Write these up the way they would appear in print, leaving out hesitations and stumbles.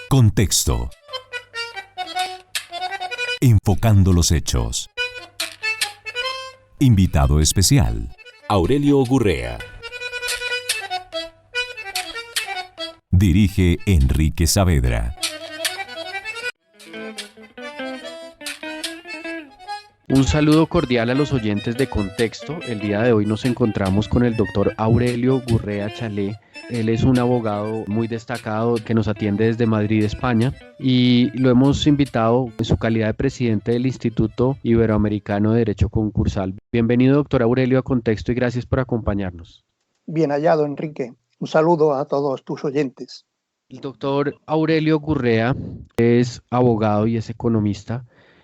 Contexto. Enfocando los hechos. Invitado especial, Aurelio Gurrea. Dirige Enrique Saavedra. Un saludo cordial a los oyentes de Contexto. El día de hoy nos encontramos con el doctor Aurelio Gurrea Chalé. Él es un abogado muy destacado que nos atiende desde Madrid, España, y lo hemos invitado en su calidad de presidente del Instituto Iberoamericano de Derecho Concursal. Bienvenido, doctor Aurelio, a Contexto y gracias por acompañarnos. Bien hallado, Enrique. Un saludo a todos tus oyentes. El doctor Aurelio Gurrea es abogado y es economista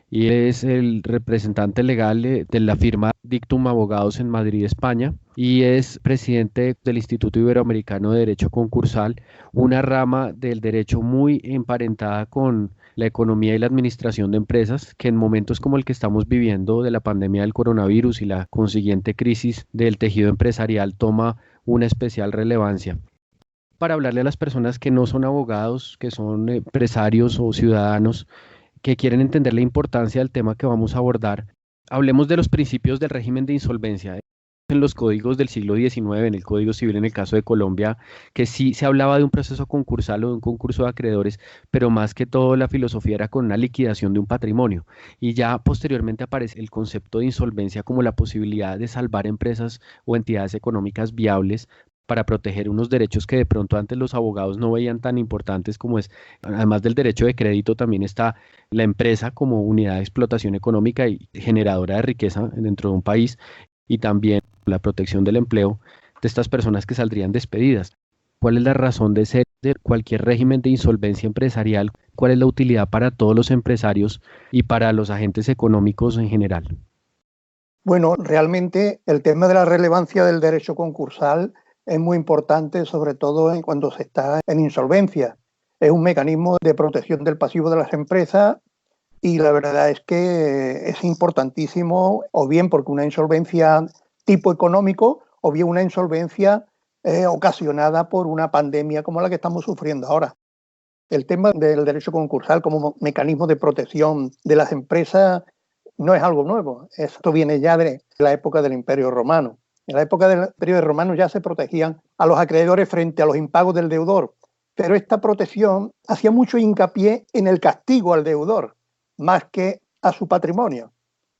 y es el representante legal de la firma Dictum Abogados en Madrid, España, y es presidente del Instituto Iberoamericano de Derecho Concursal, una rama del derecho muy emparentada con la economía y la administración de empresas, que en momentos como el que estamos viviendo de la pandemia del coronavirus y la consiguiente crisis del tejido empresarial toma una especial relevancia. Para hablarle a las personas que no son abogados, que son empresarios o ciudadanos, que quieren entender la importancia del tema que vamos a abordar, hablemos de los principios del régimen de insolvencia. En los códigos del siglo XIX, en el Código Civil en el caso de Colombia, que sí se hablaba de un proceso concursal o de un concurso de acreedores, pero más que todo la filosofía era con una liquidación de un patrimonio. Y ya posteriormente aparece el concepto de insolvencia como la posibilidad de salvar empresas o entidades económicas viables para proteger unos derechos que de pronto antes los abogados no veían tan importantes como es, además del derecho de crédito, también está la empresa como unidad de explotación económica y generadora de riqueza dentro de un país, y también la protección del empleo de estas personas que saldrían despedidas. ¿Cuál es la razón de ser de cualquier régimen de insolvencia empresarial? ¿Cuál es la utilidad para todos los empresarios y para los agentes económicos en general? Bueno, realmente el tema de la relevancia del derecho concursal es muy importante, sobre todo cuando se está en insolvencia. Es un mecanismo de protección del pasivo de las empresas y la verdad es que es importantísimo, o bien porque una insolvencia tipo económico, o bien una insolvencia ocasionada por una pandemia como la que estamos sufriendo ahora. El tema del derecho concursal como mecanismo de protección de las empresas no es algo nuevo. Esto viene ya de la época del Imperio Romano. En la época del Imperio Romano ya se protegían a los acreedores frente a los impagos del deudor, pero esta protección hacía mucho hincapié en el castigo al deudor, más que a su patrimonio,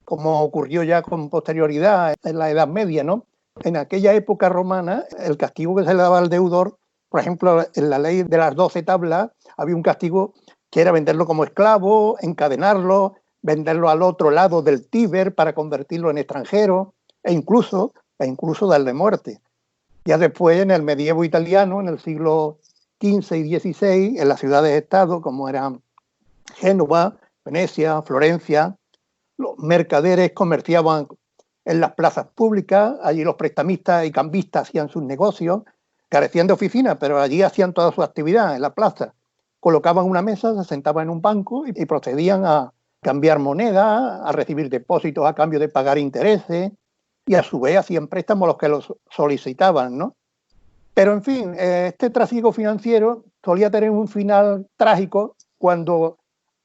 como ocurrió ya con posterioridad en la Edad Media, ¿no? En aquella época romana, el castigo que se le daba al deudor, por ejemplo, en la ley de las 12 tablas, había un castigo que era venderlo como esclavo, encadenarlo, venderlo al otro lado del Tíber para convertirlo en extranjero, e incluso darle muerte. Ya después, en el medievo italiano, en el siglo XV y XVI, en las ciudades-estado, como eran Génova, Venecia, Florencia, los mercaderes comerciaban en las plazas públicas, allí los prestamistas y cambistas hacían sus negocios, carecían de oficina, pero allí hacían toda su actividad en la plaza. Colocaban una mesa, se sentaban en un banco y procedían a cambiar moneda, a recibir depósitos a cambio de pagar intereses, y a su vez hacían préstamos los que los solicitaban, ¿no? Pero en fin, este trasiego financiero solía tener un final trágico cuando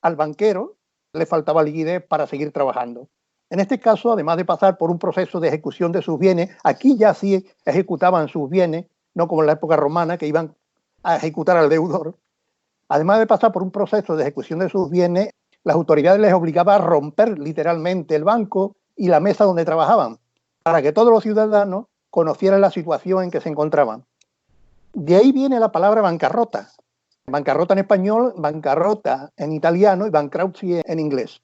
al banquero le faltaba liquidez para seguir trabajando. En este caso, además de pasar por un proceso de ejecución de sus bienes, aquí ya sí ejecutaban sus bienes, no como en la época romana que iban a ejecutar al deudor. Además de pasar por un proceso de ejecución de sus bienes, las autoridades les obligaban a romper literalmente el banco y la mesa donde trabajaban, para que todos los ciudadanos conocieran la situación en que se encontraban. De ahí viene la palabra bancarrota. Bancarrota en español, bancarrota en italiano y bankruptcy en inglés.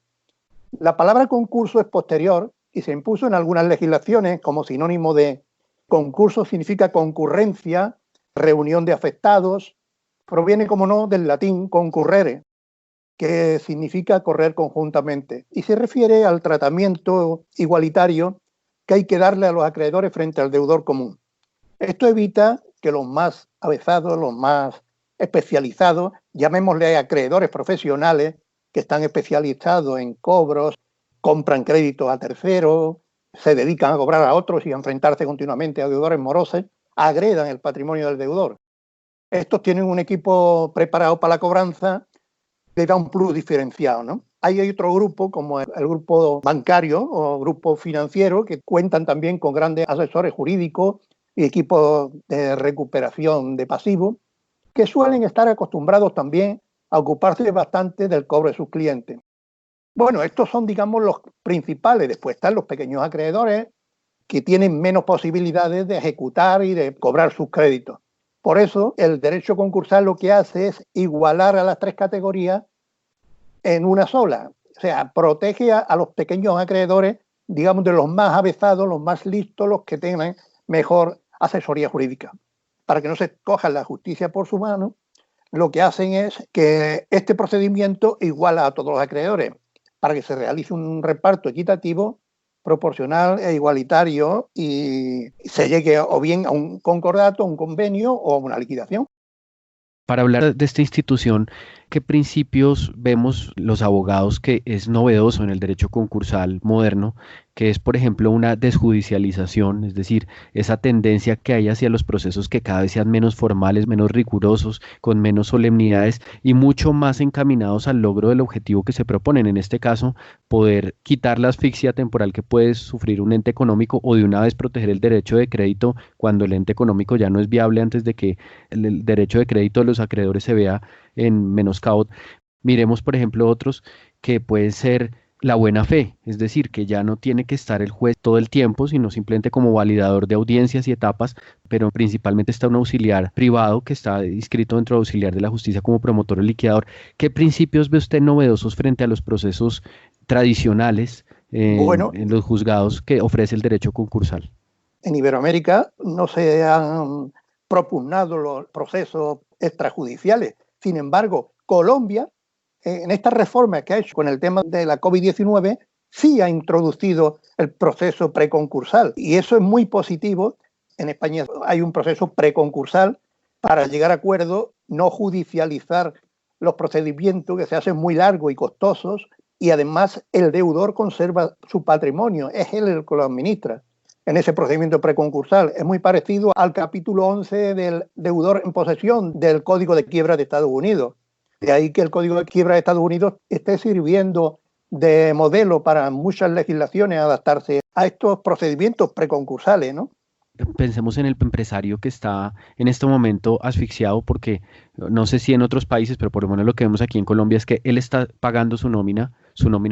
La palabra concurso es posterior y se impuso en algunas legislaciones como sinónimo de concurso, significa concurrencia, reunión de afectados. Proviene, como no, del latín concurrere, que significa correr conjuntamente, y se refiere al tratamiento igualitario que hay que darle a los acreedores frente al deudor común. Esto evita que los más avezados, los más especializados, llamémosle acreedores profesionales, que están especializados en cobros, compran créditos a terceros, se dedican a cobrar a otros y a enfrentarse continuamente a deudores morosos, agredan el patrimonio del deudor. Estos tienen un equipo preparado para la cobranza, le da un plus diferenciado, ¿no? Hay otro grupo, como el grupo bancario o grupo financiero, que cuentan también con grandes asesores jurídicos y equipos de recuperación de pasivos, que suelen estar acostumbrados también a ocuparse bastante del cobro de sus clientes. Bueno, estos son, digamos, los principales. Después están los pequeños acreedores, que tienen menos posibilidades de ejecutar y de cobrar sus créditos. Por eso, el derecho concursal lo que hace es igualar a las tres categorías en una sola. O sea, protege a los pequeños acreedores, digamos, de los más avezados, los más listos, los que tengan mejor asesoría jurídica. Para que no se coja la justicia por su mano, lo que hacen es que este procedimiento iguala a todos los acreedores, para que se realice un reparto equitativo, proporcional e igualitario, y se llegue o bien a un concordato, a un convenio o a una liquidación. Para hablar de esta institución, ¿qué principios vemos los abogados que es novedoso en el derecho concursal moderno, que es, por ejemplo, una desjudicialización, es decir, esa tendencia que hay hacia los procesos que cada vez sean menos formales, menos rigurosos, con menos solemnidades y mucho más encaminados al logro del objetivo que se proponen? En este caso, poder quitar la asfixia temporal que puede sufrir un ente económico o de una vez proteger el derecho de crédito cuando el ente económico ya no es viable antes de que el derecho de crédito de los acreedores se vea en menoscabo. Miremos, por ejemplo, otros que pueden ser la buena fe, es decir, que ya no tiene que estar el juez todo el tiempo, sino simplemente como validador de audiencias y etapas, pero principalmente está un auxiliar privado que está inscrito dentro de auxiliar de la justicia como promotor o liquidador. ¿Qué principios ve usted novedosos frente a los procesos tradicionales Bueno, en los juzgados que ofrece el derecho concursal? en Iberoamérica no se han propugnado los procesos extrajudiciales. Sin embargo, Colombia, en esta reforma que ha hecho con el tema de la COVID-19, sí ha introducido el proceso preconcursal. Y eso es muy positivo. En España hay un proceso preconcursal para llegar a acuerdos, no judicializar los procedimientos que se hacen muy largos y costosos, y además el deudor conserva su patrimonio, es él el que lo administra. En ese procedimiento preconcursal es muy parecido al capítulo 11 del deudor en posesión del Código de Quiebra de Estados Unidos. De ahí que el Código de Quiebra de Estados Unidos esté sirviendo de modelo para muchas legislaciones adaptarse a estos procedimientos preconcursales, ¿no? Pensemos en el empresario que está en este momento asfixiado porque no sé si en otros países, pero por lo menos lo que vemos aquí en Colombia es que él está pagando su nómina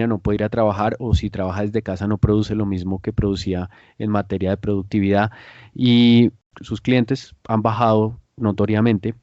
no puede ir a trabajar o si trabaja desde casa no produce lo mismo que producía en materia de productividad y sus clientes han bajado notoriamente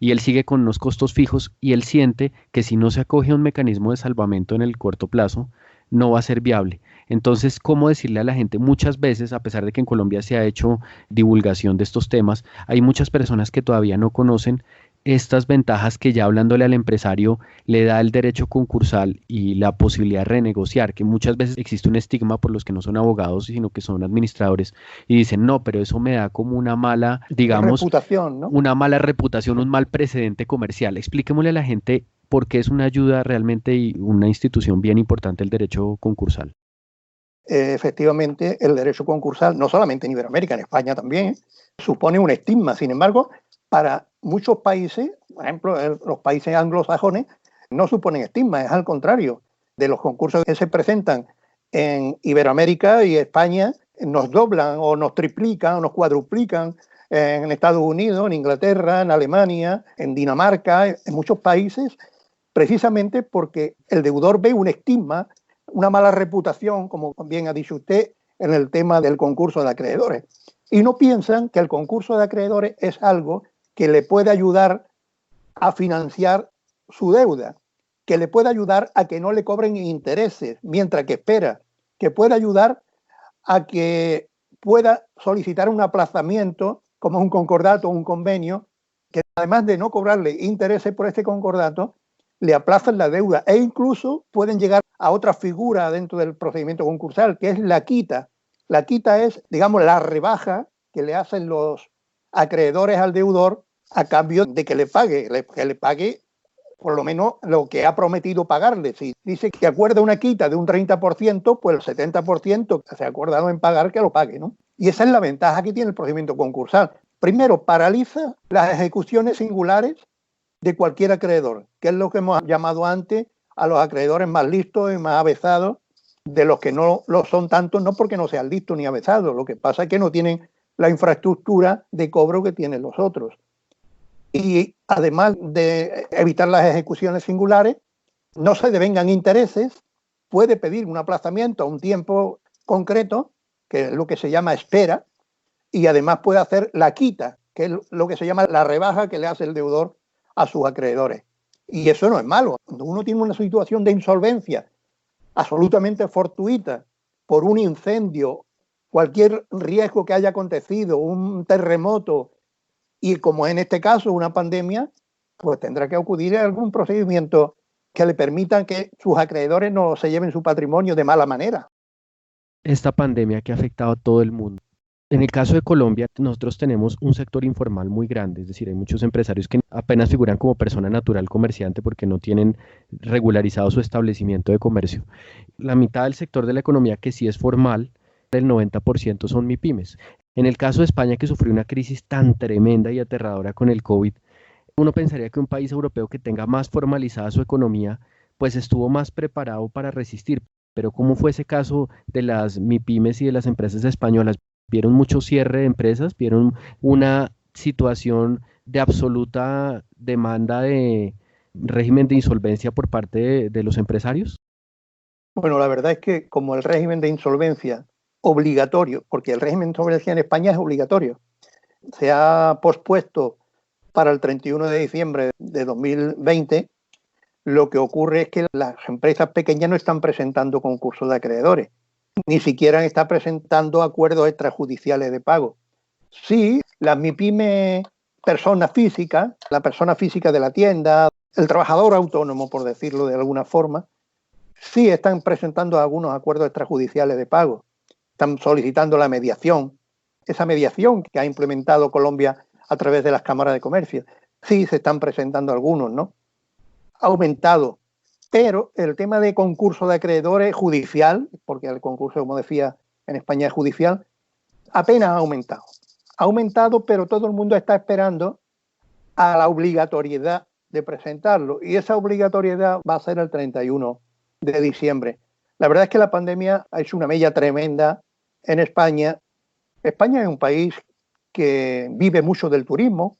y él sigue con unos costos fijos y él siente que si no se acoge a un mecanismo de salvamento en el corto plazo, no va a ser viable. Entonces, ¿cómo decirle a la gente? Muchas veces, a pesar de que en Colombia se ha hecho divulgación de estos temas, hay muchas personas que todavía no conocen estas ventajas que ya hablándole al empresario le da el derecho concursal y la posibilidad de renegociar, que muchas veces existe un estigma por los que no son abogados, sino que son administradores, y dicen, no, pero eso me da como una mala, digamos, reputación, ¿no? una mala reputación, un mal precedente comercial. Expliquémosle a la gente por qué es una ayuda realmente y una institución bien importante el derecho concursal. Efectivamente, el derecho concursal, no solamente en Iberoamérica, en España también, supone un estigma. Sin embargo, para muchos países, por ejemplo, los países anglosajones, no suponen estigma, es al contrario. De los concursos que se presentan en Iberoamérica y España, nos doblan o nos triplican o nos cuadruplican en Estados Unidos, en Inglaterra, en Alemania, en Dinamarca, en muchos países, precisamente porque el deudor ve un estigma, una mala reputación, como bien ha dicho usted, en el tema del concurso de acreedores. Y no piensan que el concurso de acreedores es algo que le puede ayudar a financiar su deuda, que le puede ayudar a que no le cobren intereses mientras que espera, que puede ayudar a que pueda solicitar un aplazamiento, como un concordato o un convenio, que además de no cobrarle intereses por este concordato, le aplazan la deuda e incluso pueden llegar a otra figura dentro del procedimiento concursal, que es la quita. La quita es, digamos, la rebaja que le hacen los acreedores al deudor a cambio de que le pague por lo menos lo que ha prometido pagarle. Si dice que acuerda una quita de un 30%, pues el 70% que se ha acordado en pagar que lo pague, ¿no? Y esa es la ventaja que tiene el procedimiento concursal, Primero, paraliza las ejecuciones singulares de cualquier acreedor, que es lo que hemos llamado antes a los acreedores más listos y más avesados, de los que no lo son tanto, no porque no sean listos ni avesados, lo que pasa es que no tienen la infraestructura de cobro que tienen los otros. Y además de evitar las ejecuciones singulares, no se devengan intereses, puede pedir un aplazamiento a un tiempo concreto, que es lo que se llama espera, y además puede hacer la quita, que es lo que se llama la rebaja que le hace el deudor a sus acreedores. Y eso no es malo. Cuando uno tiene una situación de insolvencia absolutamente fortuita por un incendio, cualquier riesgo que haya acontecido, un terremoto, y como en este caso una pandemia, pues tendrá que acudir a algún procedimiento que le permitan que sus acreedores no se lleven su patrimonio de mala manera. Esta pandemia que ha afectado a todo el mundo. En el caso de Colombia, nosotros tenemos un sector informal muy grande, es decir, hay muchos empresarios que apenas figuran como persona natural comerciante porque no tienen regularizado su establecimiento de comercio. La mitad del sector de la economía que sí es formal, el 90% son MIPYMES. En el caso de España, que sufrió una crisis tan tremenda y aterradora con el COVID, uno pensaría que un país europeo que tenga más formalizada su economía, pues estuvo más preparado para resistir. Pero ¿cómo fue ese caso de las MIPYMES y de las empresas españolas? ¿Vieron mucho cierre de empresas? ¿Vieron una situación de absoluta demanda de régimen de insolvencia por parte de los empresarios? Bueno, la verdad es que como el régimen de insolvencia obligatorio, porque el régimen de insolvencia en España es obligatorio, se ha pospuesto para el 31 de diciembre de 2020, lo que ocurre es que las empresas pequeñas no están presentando concursos de acreedores, ni siquiera están presentando acuerdos extrajudiciales de pago. Sí, las MIPYME personas físicas, la persona física de la tienda, el trabajador autónomo, por decirlo de alguna forma, sí están presentando algunos acuerdos extrajudiciales de pago. Están solicitando la mediación, esa mediación que ha implementado Colombia a través de las cámaras de comercio. Sí, se están presentando algunos, ¿no? Ha aumentado, pero el tema de concurso de acreedores judicial, porque el concurso, como decía, en España es judicial, apenas ha aumentado. Ha aumentado, pero todo el mundo está esperando a la obligatoriedad de presentarlo, y esa obligatoriedad va a ser el 31 de diciembre. La verdad es que la pandemia ha hecho una mella tremenda en España. España es un país que vive mucho del turismo.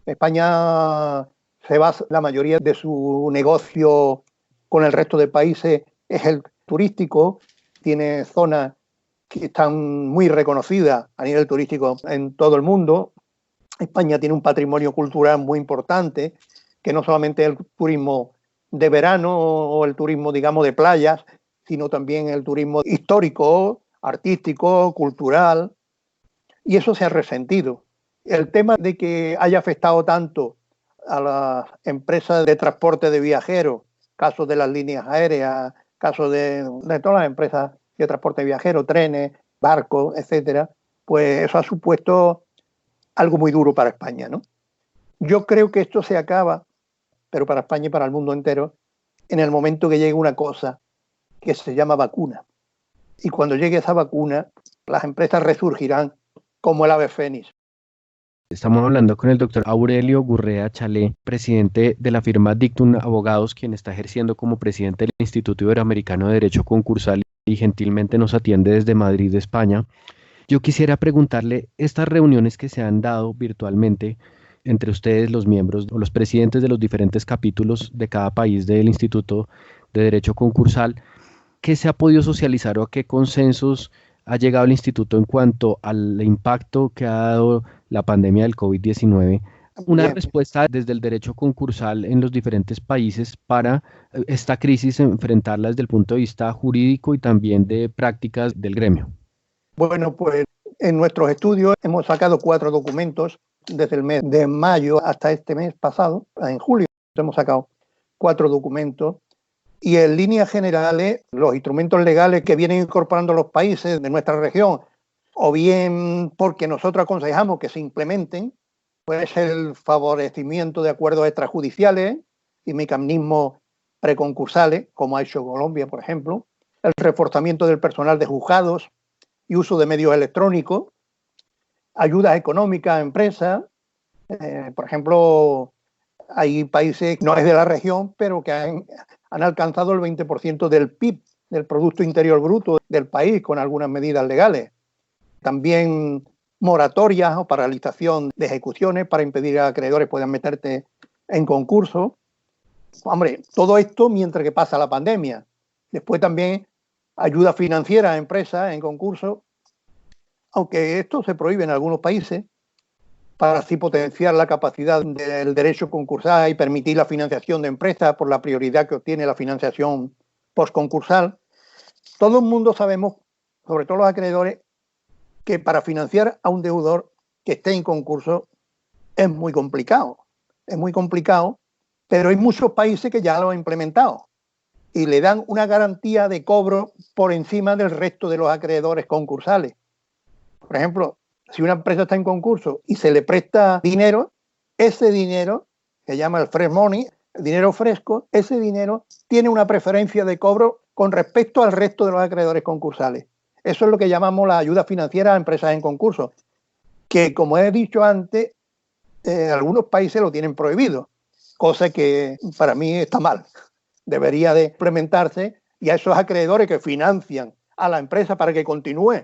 España se basa, la mayoría de su negocio con el resto de países es el turístico, tiene zonas que están muy reconocidas a nivel turístico en todo el mundo. España tiene un patrimonio cultural muy importante, que no solamente es el turismo de verano o el turismo, digamos, de playas, sino también el turismo histórico, artístico, cultural, y eso se ha resentido. El tema de que haya afectado tanto a las empresas de transporte de viajeros, casos de las líneas aéreas, casos de todas las empresas de transporte de viajeros, trenes, barcos, etcétera, pues eso ha supuesto algo muy duro para España, ¿no? Yo creo que esto se acaba, pero para España y para el mundo entero, en el momento que llegue una cosa que se llama vacuna. Y cuando llegue esa vacuna, las empresas resurgirán como el ave fénix. Estamos hablando con el doctor Aurelio Gurrea Chalé, presidente de la firma Dictum Abogados, quien está ejerciendo como presidente del Instituto Iberoamericano de Derecho Concursal y gentilmente nos atiende desde Madrid, España. Yo quisiera preguntarle, estas reuniones que se han dado virtualmente entre ustedes, los miembros o los presidentes de los diferentes capítulos de cada país del Instituto de Derecho Concursal, ¿qué se ha podido socializar o a qué consensos ha llegado el instituto en cuanto al impacto que ha dado la pandemia del COVID-19? Una respuesta desde el derecho concursal en los diferentes países para esta crisis, enfrentarla desde el punto de vista jurídico y también de prácticas del gremio. Bueno, pues en nuestros estudios hemos sacado 4 documentos desde el mes de mayo hasta este mes pasado, en julio hemos sacado 4 documentos. Y en líneas generales, los instrumentos legales que vienen incorporando los países de nuestra región, o bien porque nosotros aconsejamos que se implementen, pues el favorecimiento de acuerdos extrajudiciales y mecanismos preconcursales, como ha hecho Colombia, por ejemplo, el reforzamiento del personal de juzgados y uso de medios electrónicos, ayudas económicas a empresas. Por ejemplo, hay países, no es de la región, pero que han alcanzado el 20% del PIB, del Producto Interior Bruto del país, con algunas medidas legales. También moratorias o paralización de ejecuciones para impedir que acreedores puedan meterte en concurso. Hombre, todo esto mientras que pasa la pandemia. Después también ayuda financiera a empresas en concurso, aunque esto se prohíbe en algunos países, para así potenciar la capacidad del derecho concursal y permitir la financiación de empresas por la prioridad que obtiene la financiación postconcursal. Todo el mundo sabemos, sobre todo los acreedores, que para financiar a un deudor que esté en concurso es muy complicado. Es muy complicado, pero hay muchos países que ya lo han implementado y le dan una garantía de cobro por encima del resto de los acreedores concursales. Por ejemplo, si una empresa está en concurso y se le presta dinero, ese dinero, que se llama el fresh money, el dinero fresco, ese dinero tiene una preferencia de cobro con respecto al resto de los acreedores concursales. Eso es lo que llamamos la ayuda financiera a empresas en concurso, que, como he dicho antes, algunos países lo tienen prohibido, cosa que para mí está mal. Debería de implementarse, y a esos acreedores que financian a la empresa para que continúe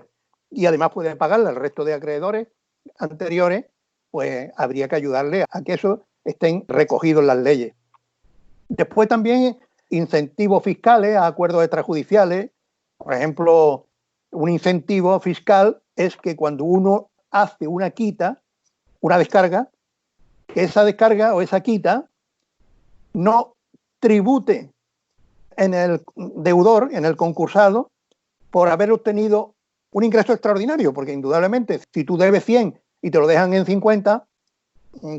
y además pueden pagarle al resto de acreedores anteriores, pues habría que ayudarle a que eso estén recogidos en las leyes. Después también incentivos fiscales a acuerdos extrajudiciales. Por ejemplo, un incentivo fiscal es que cuando uno hace una quita, una descarga, que esa descarga o esa quita no tribute en el deudor, en el concursado, por haber obtenido un ingreso extraordinario, porque indudablemente si tú debes 100 y te lo dejan en 50,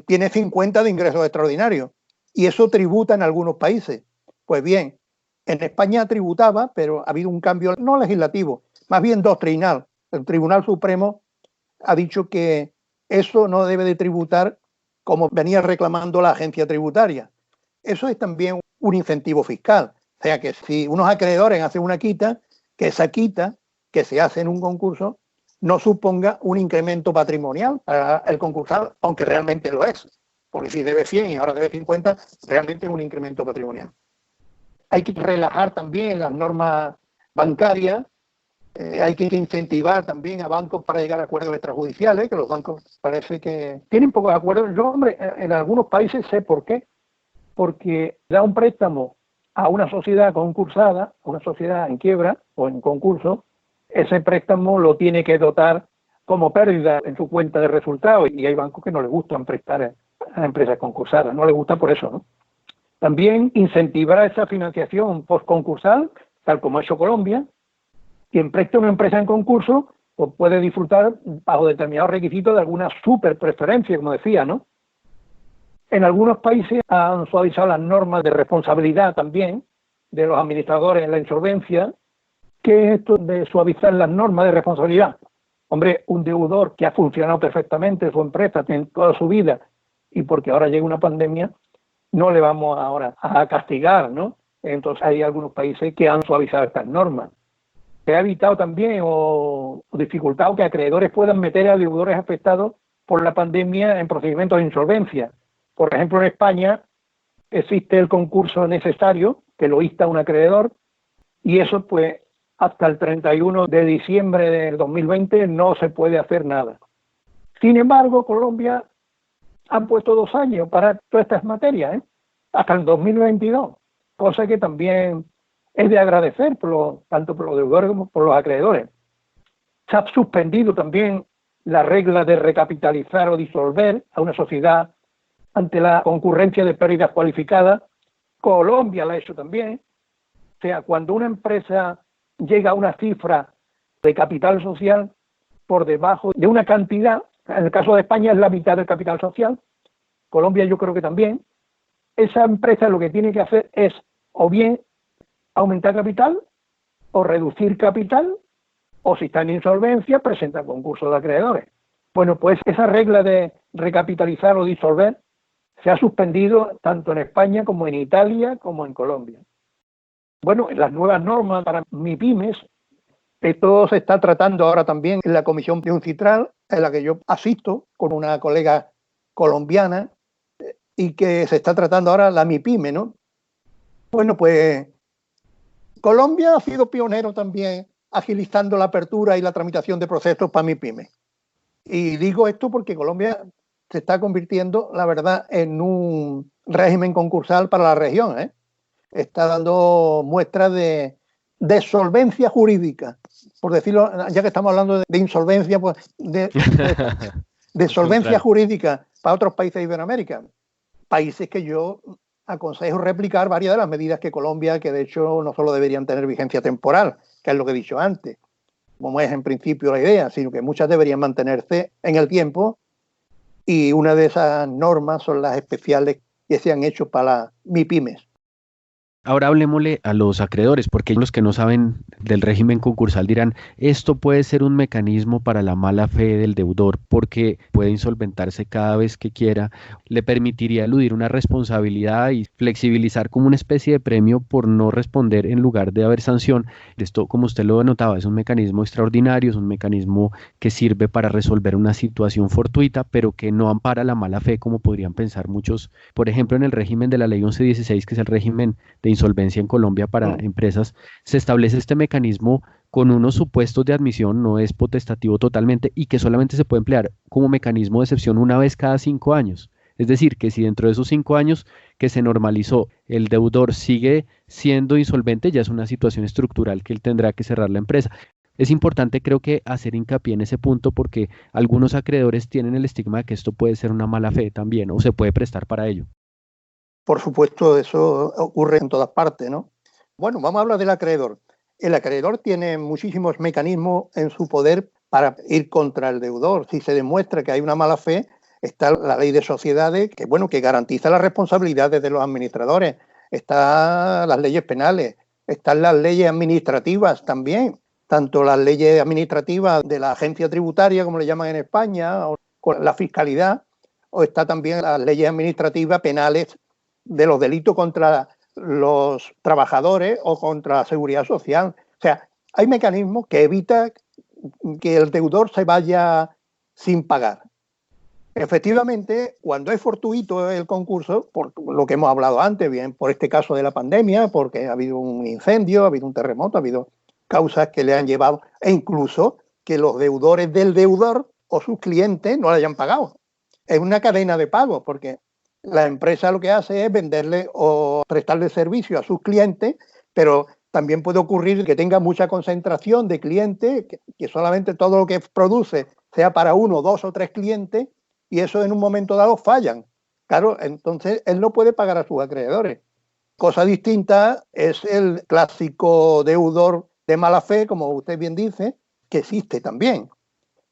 tienes 50 de ingresos extraordinarios. Y eso tributa en algunos países. Pues bien, en España tributaba, pero ha habido un cambio no legislativo, más bien doctrinal. El Tribunal Supremo ha dicho que eso no debe de tributar como venía reclamando la agencia tributaria. Eso es también un incentivo fiscal. O sea que si unos acreedores hacen una quita, que esa quita que se hace en un concurso no suponga un incremento patrimonial para el concursado, aunque realmente lo es. Porque si debe 100 y ahora debe 50, realmente es un incremento patrimonial. Hay que relajar también las normas bancarias, hay que incentivar también a bancos para llegar a acuerdos extrajudiciales, que los bancos parece que tienen pocos acuerdos. Yo, hombre, en algunos países sé por qué. Porque da un préstamo a una sociedad concursada, a una sociedad en quiebra o en concurso, ese préstamo lo tiene que dotar como pérdida en su cuenta de resultados, y hay bancos que no les gustan prestar a empresas concursadas, no les gusta por eso, ¿no? También incentivar esa financiación postconcursal, tal como ha hecho Colombia. Quien preste una empresa en concurso pues puede disfrutar bajo determinados requisitos de alguna super preferencia, como decía, ¿no? En algunos países han suavizado las normas de responsabilidad también de los administradores en la insolvencia. ¿Qué es esto de suavizar las normas de responsabilidad? Hombre, un deudor que ha funcionado perfectamente su empresa en toda su vida y porque ahora llega una pandemia, no le vamos ahora a castigar, ¿no? Entonces hay algunos países que han suavizado estas normas. Se ha evitado también o dificultado que acreedores puedan meter a deudores afectados por la pandemia en procedimientos de insolvencia. Por ejemplo, en España existe el concurso necesario que lo insta un acreedor y eso pues hasta el 31 de diciembre del 2020 no se puede hacer nada. Sin embargo, Colombia han puesto 2 años para todas estas materias, hasta el 2022, cosa que también es de agradecer tanto por los deudores como por los acreedores. Se ha suspendido también la regla de recapitalizar o disolver a una sociedad ante la concurrencia de pérdidas cualificadas. Colombia lo ha hecho también. O sea, cuando una empresa llega a una cifra de capital social por debajo de una cantidad, en el caso de España es la mitad del capital social, Colombia yo creo que también, esa empresa lo que tiene que hacer es o bien aumentar capital o reducir capital, o si está en insolvencia, presenta concurso de acreedores. Bueno, pues esa regla de recapitalizar o disolver se ha suspendido tanto en España como en Italia como en Colombia. Bueno, las nuevas normas para MIPYMES Esto se está tratando ahora también en la Comisión de UNCITRAL, en la que yo asisto con una colega colombiana, y que se está tratando ahora la MIPYME, ¿no? Bueno, pues Colombia ha sido pionero también agilizando la apertura y la tramitación de procesos para MIPYME. Y digo esto porque Colombia se está convirtiendo, la verdad, en un régimen concursal para la región, ¿eh? Está dando muestras de solvencia jurídica, por decirlo, ya que estamos hablando de insolvencia, pues de solvencia jurídica para otros países de Iberoamérica. Países que yo aconsejo replicar varias de las medidas que Colombia, que de hecho no solo deberían tener vigencia temporal, que es lo que he dicho antes, como es en principio la idea, sino que muchas deberían mantenerse en el tiempo, y una de esas normas son las especiales que se han hecho para las MIPYMES. Ahora hablemosle a los acreedores, porque los que no saben del régimen concursal dirán, esto puede ser un mecanismo para la mala fe del deudor, porque puede insolventarse cada vez que quiera, le permitiría eludir una responsabilidad y flexibilizar como una especie de premio por no responder en lugar de haber sanción. Esto, como usted lo notaba, es un mecanismo extraordinario, es un mecanismo que sirve para resolver una situación fortuita, pero que no ampara la mala fe, como podrían pensar muchos. Por ejemplo, en el régimen de la Ley 1116, que es el régimen de insolvencia en Colombia para empresas, se establece este mecanismo con unos supuestos de admisión, no es potestativo totalmente, y que solamente se puede emplear como mecanismo de excepción una vez cada 5 años. Es decir, que si dentro de esos 5 años que se normalizó el deudor sigue siendo insolvente, ya es una situación estructural que él tendrá que cerrar la empresa. Es importante, creo que, hacer hincapié en ese punto, porque algunos acreedores tienen el estigma de que esto puede ser una mala fe también, o se puede prestar para ello. Por supuesto, eso ocurre en todas partes, ¿no? Bueno, vamos a hablar del acreedor. El acreedor tiene muchísimos mecanismos en su poder para ir contra el deudor. Si se demuestra que hay una mala fe, está la ley de sociedades, que, bueno, que garantiza las responsabilidades de los administradores. Están las leyes penales, están las leyes administrativas también, tanto las leyes administrativas de la agencia tributaria, como le llaman en España, o con la fiscalidad, o está también las leyes administrativas penales de los delitos contra los trabajadores o contra la seguridad social. O sea, hay mecanismos que evitan que el deudor se vaya sin pagar. Efectivamente, cuando es fortuito el concurso, por lo que hemos hablado antes, bien por este caso de la pandemia, porque ha habido un incendio, ha habido un terremoto, ha habido causas que le han llevado, e incluso que los deudores del deudor o sus clientes no le hayan pagado. Es una cadena de pago, porque la empresa lo que hace es venderle o prestarle servicio a sus clientes, pero también puede ocurrir que tenga mucha concentración de clientes, que solamente todo lo que produce sea para 1, 2 o 3 clientes, y eso en un momento dado fallan. Claro, entonces él no puede pagar a sus acreedores. Cosa distinta es el clásico deudor de mala fe, como usted bien dice, que existe también.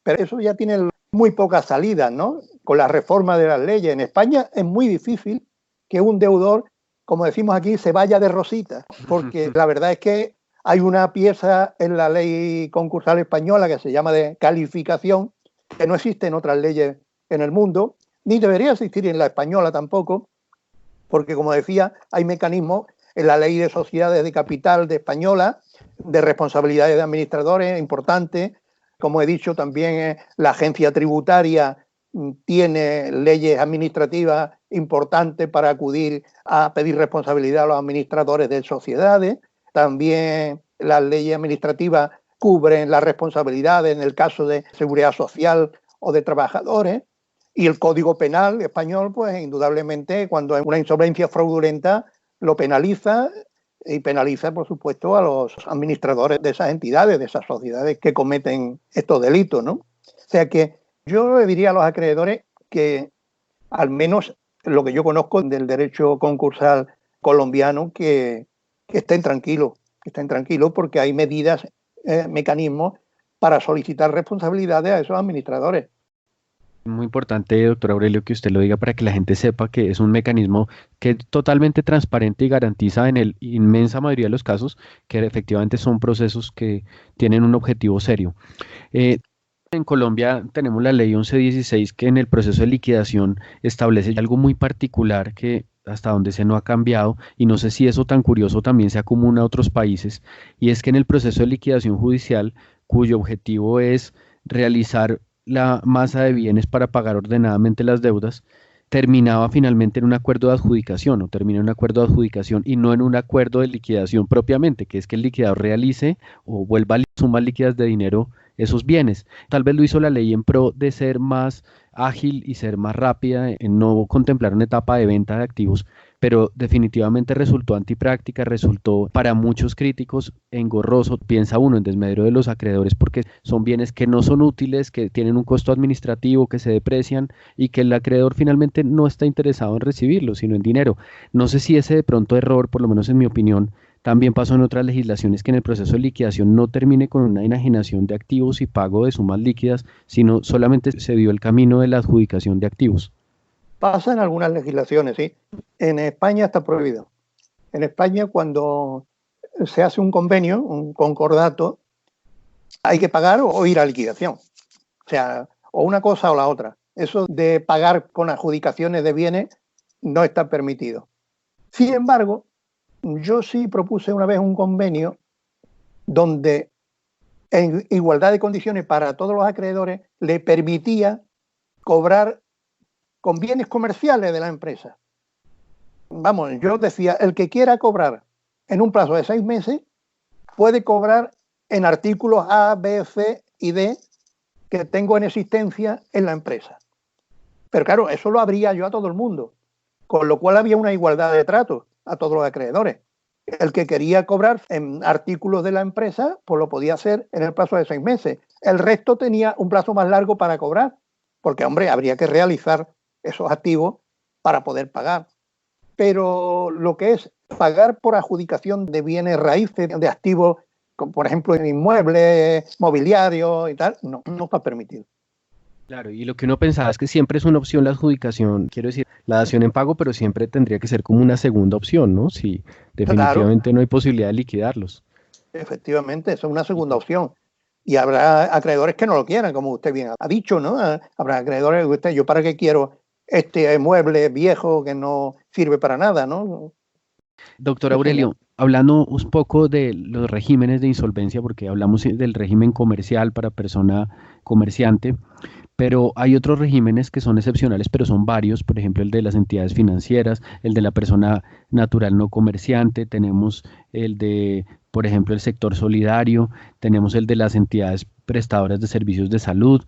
Pero eso ya tiene muy pocas salidas, ¿no? Con la reforma de las leyes. En España es muy difícil que un deudor, como decimos aquí, se vaya de rosita, porque la verdad es que hay una pieza en la ley concursal española que se llama de calificación, que no existe en otras leyes en el mundo, ni debería existir en la española tampoco, porque, como decía, hay mecanismos en la ley de sociedades de capital de española, de responsabilidades de administradores importantes. Como he dicho, también la agencia tributaria tiene leyes administrativas importantes para acudir a pedir responsabilidad a los administradores de sociedades. También las leyes administrativas cubren las responsabilidades en el caso de seguridad social o de trabajadores. Y el Código Penal español, pues indudablemente, cuando hay una insolvencia fraudulenta, lo penaliza, y penaliza, por supuesto, a los administradores de esas entidades, de esas sociedades que cometen estos delitos, ¿no? O sea que yo le diría a los acreedores que, al menos lo que yo conozco del derecho concursal colombiano, que estén tranquilos, porque hay medidas, mecanismos para solicitar responsabilidades a esos administradores. Muy importante, doctor Aurelio, que usted lo diga para que la gente sepa que es un mecanismo que es totalmente transparente y garantiza en la inmensa mayoría de los casos que efectivamente son procesos que tienen un objetivo serio. En Colombia tenemos la ley 1116 que en el proceso de liquidación establece algo muy particular que hasta donde se no ha cambiado, y no sé si eso tan curioso también se acumula a otros países, y es que en el proceso de liquidación judicial, cuyo objetivo es realizar la masa de bienes para pagar ordenadamente las deudas, terminaba finalmente en un acuerdo de adjudicación o termina en un acuerdo de adjudicación y no en un acuerdo de liquidación propiamente, que es que el liquidador realice o vuelva a sumas líquidas de dinero esos bienes. Tal vez lo hizo la ley en pro de ser más ágil y ser más rápida, en no contemplar una etapa de venta de activos, pero definitivamente resultó antipráctica, resultó para muchos críticos engorroso. Piensa uno en desmedro de los acreedores porque son bienes que no son útiles, que tienen un costo administrativo, que se deprecian y que el acreedor finalmente no está interesado en recibirlo, sino en dinero. No sé si ese de pronto error, por lo menos en mi opinión, también pasó en otras legislaciones, que en el proceso de liquidación no termine con una enajenación de activos y pago de sumas líquidas, sino solamente se dio el camino de la adjudicación de activos. Pasa en algunas legislaciones, sí. En España está prohibido. En España, cuando se hace un convenio, un concordato, hay que pagar o ir a liquidación. O sea, o una cosa o la otra. Eso de pagar con adjudicaciones de bienes no está permitido. Sin embargo, yo sí propuse una vez un convenio donde en igualdad de condiciones para todos los acreedores le permitía cobrar con bienes comerciales de la empresa. Vamos, yo decía, el que quiera cobrar en un plazo de 6 meses puede cobrar en artículos A, B, C y D que tengo en existencia en la empresa. Pero claro, eso lo abría yo a todo el mundo, con lo cual había una igualdad de trato a todos los acreedores. El que quería cobrar en artículos de la empresa, pues lo podía hacer en el plazo de 6 meses. El resto tenía un plazo más largo para cobrar, porque, hombre, habría que realizar esos activos para poder pagar. Pero lo que es pagar por adjudicación de bienes raíces, de activos, como por ejemplo en inmuebles, mobiliarios y tal, no está permitido. Claro, y lo que uno pensaba es que siempre es una opción la adjudicación, quiero decir, la dación en pago, pero siempre tendría que ser como una segunda opción, ¿no? Si Claro, definitivamente no hay posibilidad de liquidarlos. efectivamente, eso es una segunda opción. Y habrá acreedores que no lo quieran, como usted bien ha dicho, ¿no? Habrá acreedores que usted, yo para qué quiero este mueble viejo que no sirve para nada, ¿no? Doctor Eso no. Aurelio, hablando un poco de los regímenes de insolvencia, porque hablamos del régimen comercial para persona comerciante, pero hay otros regímenes que son excepcionales, pero son varios, por ejemplo, el de las entidades financieras, el de la persona natural no comerciante, tenemos el de, por ejemplo, el sector solidario, tenemos el de las entidades prestadoras de servicios de salud.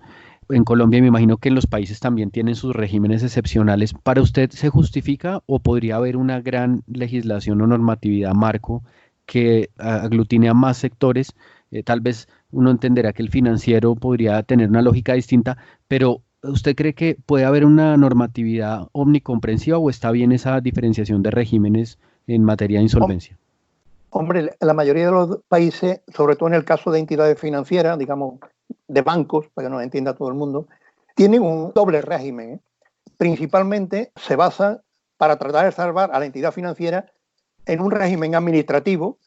En Colombia me imagino que en los países también tienen sus regímenes excepcionales. ¿Para usted se justifica o podría haber una gran legislación o normatividad marco que aglutine a más sectores? Tal vez uno entenderá que el financiero podría tener una lógica distinta, pero ¿usted cree que puede haber una normatividad omnicomprensiva o está bien esa diferenciación de regímenes en materia de insolvencia? Hombre, la mayoría de los países, sobre todo en el caso de entidades financieras, digamos, de bancos, para que nos entienda todo el mundo, tienen un doble régimen, ¿eh? Principalmente se basan, para tratar de salvar a la entidad financiera, en un régimen administrativo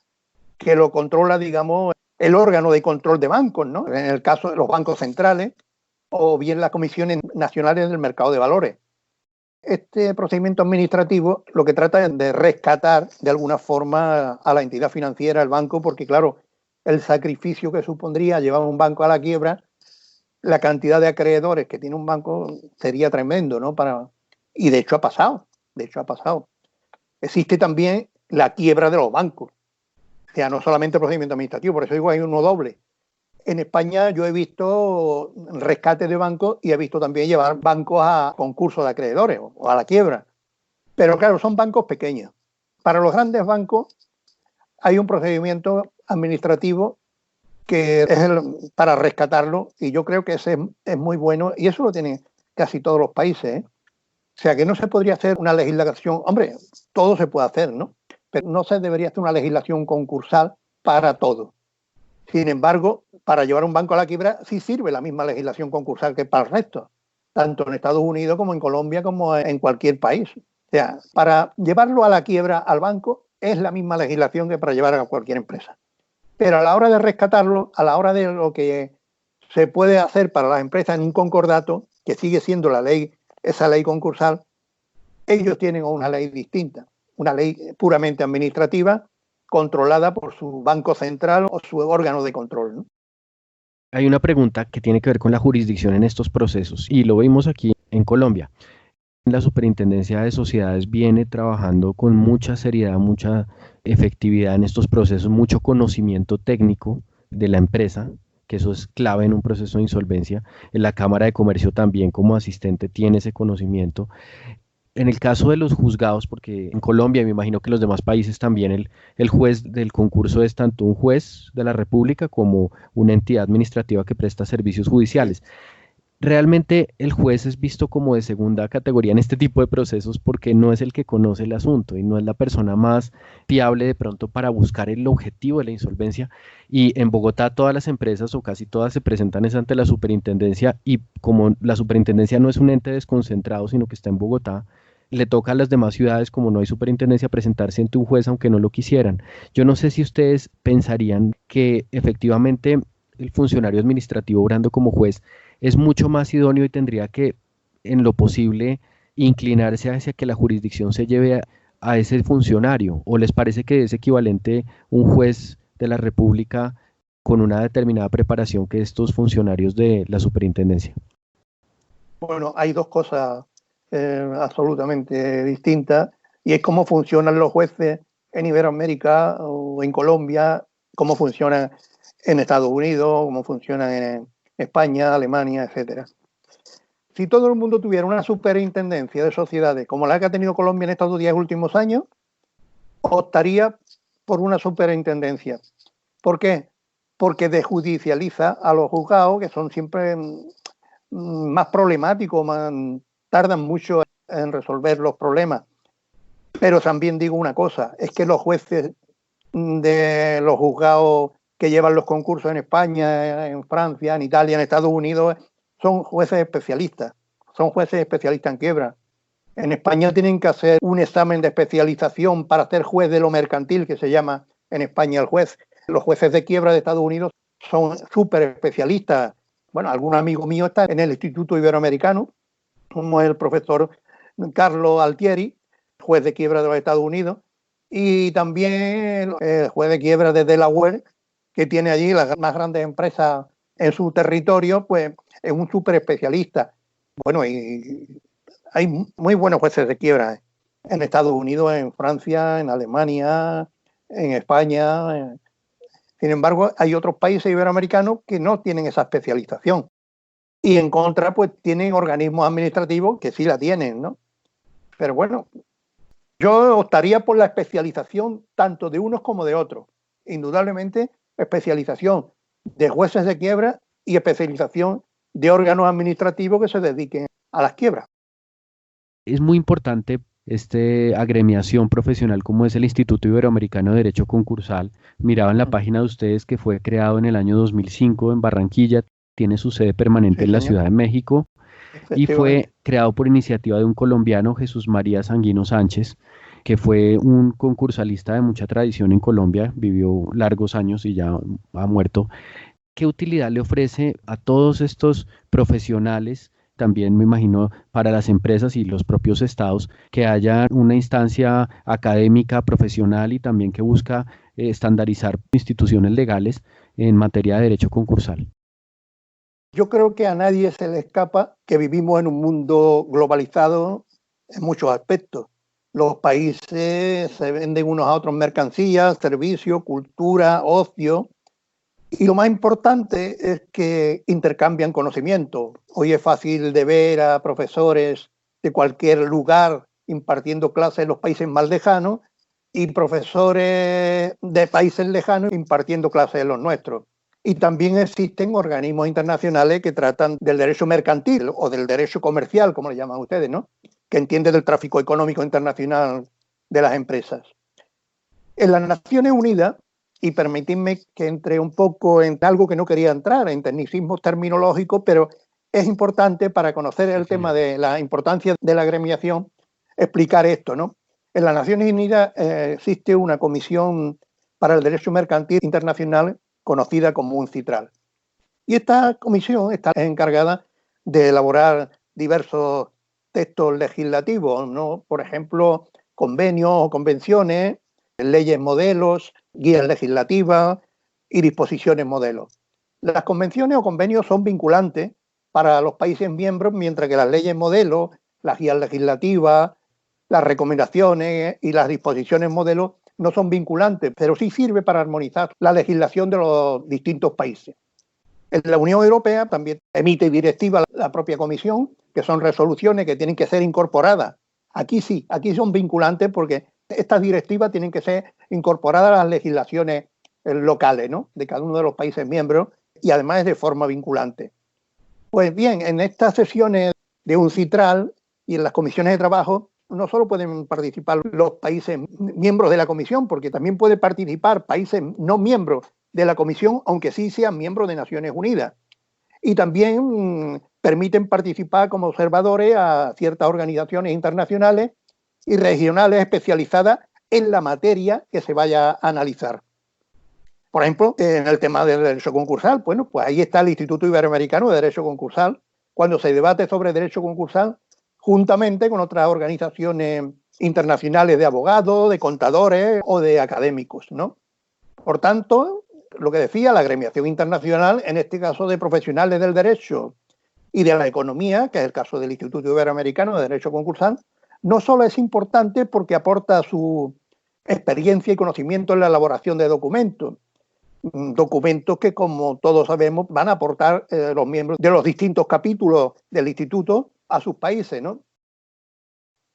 que lo controla, digamos, el órgano de control de bancos, ¿no? En el caso de los bancos centrales o bien las comisiones nacionales del mercado de valores. Este procedimiento administrativo lo que trata es de rescatar de alguna forma a la entidad financiera, al banco, porque claro, el sacrificio que supondría llevar un banco a la quiebra, la cantidad de acreedores que tiene un banco sería tremendo, ¿no? Y de hecho ha pasado, Existe también la quiebra de los bancos, o sea, no solamente el procedimiento administrativo, por eso digo hay uno doble. En España yo he visto rescates de bancos y he visto también llevar bancos a concursos de acreedores o a la quiebra. Pero claro, son bancos pequeños. Para los grandes bancos hay un procedimiento administrativo que es para rescatarlo y yo creo que ese es muy bueno y eso lo tienen casi todos los países, ¿eh? O sea, que no se podría hacer una legislación, hombre, todo se puede hacer, ¿no? Pero no se debería hacer una legislación concursal para todo. Sin embargo, para llevar un banco a la quiebra sí sirve la misma legislación concursal que para el resto, tanto en Estados Unidos como en Colombia, como en cualquier país. O sea, para llevarlo a la quiebra al banco es la misma legislación que para llevar a cualquier empresa. Pero a la hora de rescatarlo, a la hora de lo que se puede hacer para las empresas en un concordato, que sigue siendo la ley, esa ley concursal, Ellos tienen una ley distinta, una ley puramente administrativa, controlada por su banco central o su órgano de control, ¿no? Hay una pregunta que tiene que ver con la jurisdicción en estos procesos y lo vimos aquí en Colombia. La Superintendencia de Sociedades viene trabajando con mucha seriedad, mucha efectividad en estos procesos, mucho conocimiento técnico de la empresa, que eso es clave en un proceso de insolvencia. En la Cámara de Comercio también como asistente tiene ese conocimiento. En el caso de los juzgados, porque en Colombia, y me imagino que en los demás países también, el juez del concurso es tanto un juez de la República como una entidad administrativa que presta servicios judiciales. Realmente el juez es visto como de segunda categoría en este tipo de procesos porque no es el que conoce el asunto y no es la persona más fiable de pronto para buscar el objetivo de la insolvencia. Y en Bogotá todas las empresas o casi todas se presentan es ante la superintendencia y como la superintendencia no es un ente desconcentrado sino que está en Bogotá, le toca a las demás ciudades, como no hay superintendencia, presentarse ante un juez aunque no lo quisieran. Yo no sé si ustedes pensarían que efectivamente el funcionario administrativo obrando como juez es mucho más idóneo y tendría que, en lo posible, inclinarse hacia que la jurisdicción se lleve a ese funcionario. ¿O les parece que es equivalente un juez de la República con una determinada preparación que estos funcionarios de la superintendencia? Bueno, hay dos cosas absolutamente distintas, y es cómo funcionan los jueces en Iberoamérica o en Colombia, cómo funcionan en Estados Unidos, cómo funcionan en España, Alemania, etcétera. Si todo el mundo tuviera una superintendencia de sociedades como la que ha tenido Colombia en estos 10 últimos años, optaría por una superintendencia. ¿Por qué? Porque desjudicializa a los juzgados, que son siempre más problemáticos, tardan mucho en resolver los problemas. Pero también digo una cosa, es que los jueces de los juzgados que llevan los concursos en España, en Francia, en Italia, en Estados Unidos, son jueces especialistas en quiebra. En España tienen que hacer un examen de especialización para ser juez de lo mercantil, que se llama en España el juez. Los jueces de quiebra de Estados Unidos son súper especialistas. Bueno, algún amigo mío está en el Instituto Iberoamericano, como el profesor Carlos Altieri, juez de quiebra de los Estados Unidos, y también el juez de quiebra de Delaware, que tiene allí las más grandes empresas en su territorio, pues es un súper especialista. Bueno, y hay muy buenos jueces de quiebra en Estados Unidos, en Francia, en Alemania, en España. Sin embargo, hay otros países iberoamericanos que no tienen esa especialización. Y en contra, pues tienen organismos administrativos que sí la tienen, ¿no? Pero bueno, yo optaría por la especialización tanto de unos como de otros. Indudablemente, especialización de jueces de quiebra y especialización de órganos administrativos que se dediquen a las quiebras. Es muy importante esta agremiación profesional como es el Instituto Iberoamericano de Derecho Concursal. Miraba en la página de ustedes que fue creado en el año 2005 en Barranquilla, tiene su sede permanente en la Ciudad de México y fue creado por iniciativa de un colombiano, Jesús María Sanguino Sánchez, que fue un concursalista de mucha tradición en Colombia, vivió largos años y ya ha muerto. ¿Qué utilidad le ofrece a todos estos profesionales? También me imagino para las empresas y los propios estados, que haya una instancia académica, profesional y también que busca estandarizar instituciones legales en materia de derecho concursal. Yo creo que a nadie se le escapa que vivimos en un mundo globalizado en muchos aspectos. Los países se venden unos a otros mercancías, servicios, cultura, ocio. Y lo más importante es que intercambian conocimiento. Hoy es fácil de ver a profesores de cualquier lugar impartiendo clases en los países más lejanos y profesores de países lejanos impartiendo clases en los nuestros. Y también existen organismos internacionales que tratan del derecho mercantil o del derecho comercial, como le llaman ustedes, ¿no? Que entiende del tráfico económico internacional de las empresas. En las Naciones Unidas, y permitidme que entre un poco en algo que no quería entrar, en tecnicismos terminológicos, pero es importante para conocer el tema de la importancia de la agremiación, explicar esto, ¿no? En las Naciones Unidas existe una comisión para el derecho mercantil internacional conocida como UNCITRAL. Y esta comisión está encargada de elaborar diversos textos legislativos, ¿no? Por ejemplo, convenios o convenciones, leyes modelos, guías legislativas y disposiciones modelos. Las convenciones o convenios son vinculantes para los países miembros, mientras que las leyes modelos, las guías legislativas, las recomendaciones y las disposiciones modelos no son vinculantes, pero sí sirve para armonizar la legislación de los distintos países. En la Unión Europea también emite directivas la propia Comisión, que son resoluciones que tienen que ser incorporadas. Aquí sí, aquí son vinculantes porque estas directivas tienen que ser incorporadas a las legislaciones locales, ¿no?, de cada uno de los países miembros, y además de forma vinculante. Pues bien, en estas sesiones de UNCITRAL y en las comisiones de trabajo no solo pueden participar los países miembros de la Comisión, porque también pueden participar países no miembros de la Comisión, aunque sí sean miembros de Naciones Unidas. Y también permiten participar como observadores a ciertas organizaciones internacionales y regionales especializadas en la materia que se vaya a analizar. Por ejemplo, en el tema del derecho concursal, bueno, pues ahí está el Instituto Iberoamericano de Derecho Concursal, cuando se debate sobre derecho concursal, juntamente con otras organizaciones internacionales de abogados, de contadores o de académicos, ¿no? Por tanto, lo que decía, la agremiación internacional, en este caso de profesionales del derecho y de la economía, que es el caso del Instituto Iberoamericano de Derecho Concursal, no solo es importante porque aporta su experiencia y conocimiento en la elaboración de documentos que, como todos sabemos, van a aportar los miembros de los distintos capítulos del instituto a sus países, ¿no?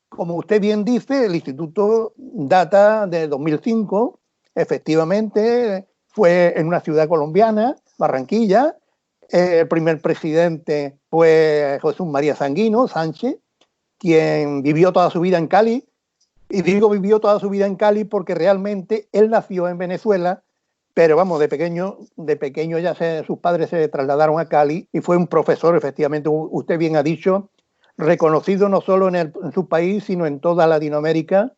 Como usted bien dice, el instituto data de 2005, efectivamente, fue en una ciudad colombiana, Barranquilla. El primer presidente fue Jesús María Sanguino Sánchez, quien vivió toda su vida en Cali. Y digo vivió toda su vida en Cali porque realmente él nació en Venezuela, pero vamos, de pequeño sus padres se trasladaron a Cali y fue un profesor, efectivamente, usted bien ha dicho, reconocido no solo en su país, sino en toda Latinoamérica.